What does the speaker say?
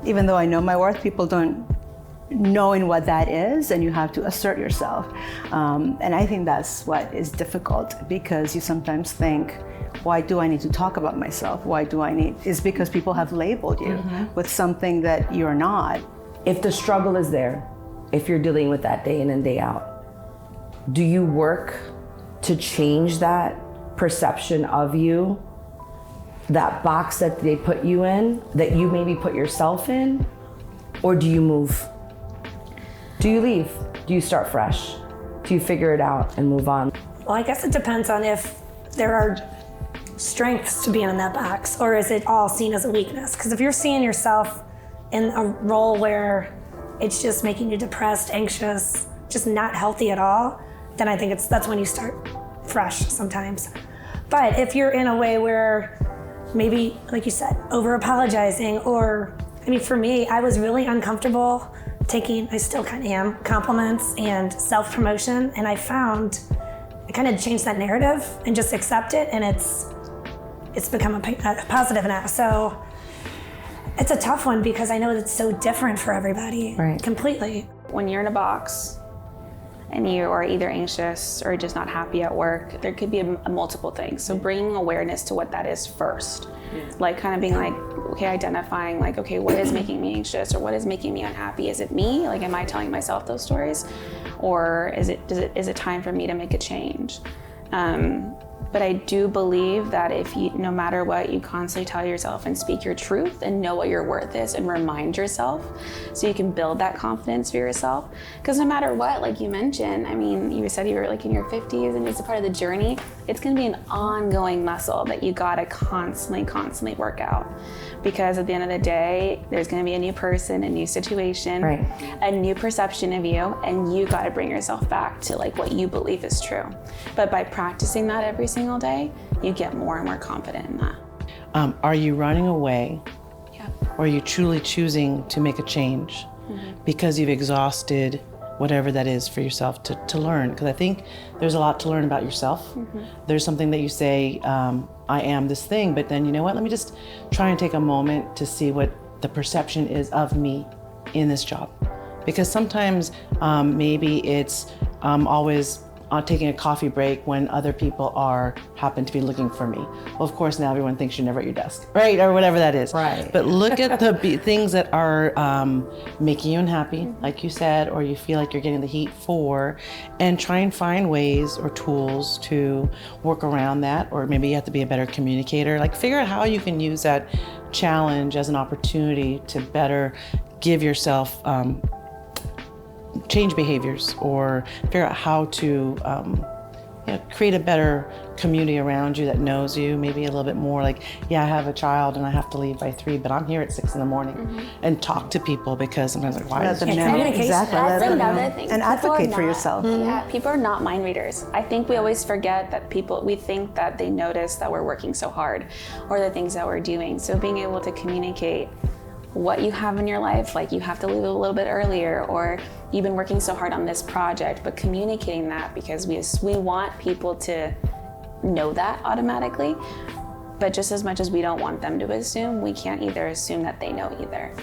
even though I know my worth, people don't knowing what that is, and you have to assert yourself. And I think that's what is difficult, because you sometimes think, why do I need to talk about myself? Why do I need? It's because people have labeled you with something that you're not. If the struggle is there, if you're dealing with that day in and day out, do you work to change that perception of you, that box that they put you in, that you maybe put yourself in? Or do you move? Do you leave? Do you start fresh? Do you figure it out and move on? Well, I guess it depends on if there are strengths to being in that box, or is it all seen as a weakness? Because if you're seeing yourself in a role where it's just making you depressed, anxious, just not healthy at all, then I think that's when you start fresh sometimes. But if you're in a way where maybe, like you said, over apologizing, or, I mean, for me, I was really uncomfortable taking, I still kind of am, compliments and self-promotion, and I found I kind of changed that narrative and just accept it, and it's become a positive now. So it's a tough one, because I know it's so different for everybody, right. Completely. When you're in a box and you are either anxious or just not happy at work, there could be a multiple things. So bringing awareness to what that is first. Like kind of being like, okay, identifying like, okay, what is making me anxious, or what is making me unhappy? Is it me? Like, am I telling myself those stories? Or is it time for me to make a change? But I do believe that if you, no matter what, you constantly tell yourself and speak your truth and know what your worth is and remind yourself, so you can build that confidence for yourself. Because no matter what, like you mentioned, I mean, you said you were like in your 50s and it's a part of the journey. It's gonna be an ongoing muscle that you gotta constantly work out. Because at the end of the day, there's gonna be a new person, a new situation, right. A new perception of you, and you gotta bring yourself back to like what you believe is true. But by practicing that every single day, you get more and more confident in that. Are you running away? Yeah. Or are you truly choosing to make a change because you've exhausted whatever that is for yourself to learn? Because I think there's a lot to learn about yourself. There's something that you say, I am this thing, but then you know what, let me just try and take a moment to see what the perception is of me in this job. Because sometimes maybe it's always taking a coffee break when other people happen to be looking for me. Well, of course, now everyone thinks you're never at your desk, right? Or whatever that is. Right. But look at the things that are making you unhappy, like you said, or you feel like you're getting the heat for, and try and find ways or tools to work around that. Or maybe you have to be a better communicator. Like, figure out how you can use that challenge as an opportunity to better give yourself change behaviors, or figure out how to create a better community around you that knows you maybe a little bit more. Like, yeah, I have a child and I have to leave by 3, but I'm here at 6 a.m. and talk to people, because sometimes like, why is it communication. Exactly. That's another thing. And advocate for yourself. Yeah, people are not mind readers. I think we always forget that we think that they notice that we're working so hard, or the things that we're doing. So being able to communicate what you have in your life, like you have to leave a little bit earlier, or you've been working so hard on this project, but communicating that, because we want people to know that automatically. But just as much as we don't want them to assume, we can't either assume that they know either.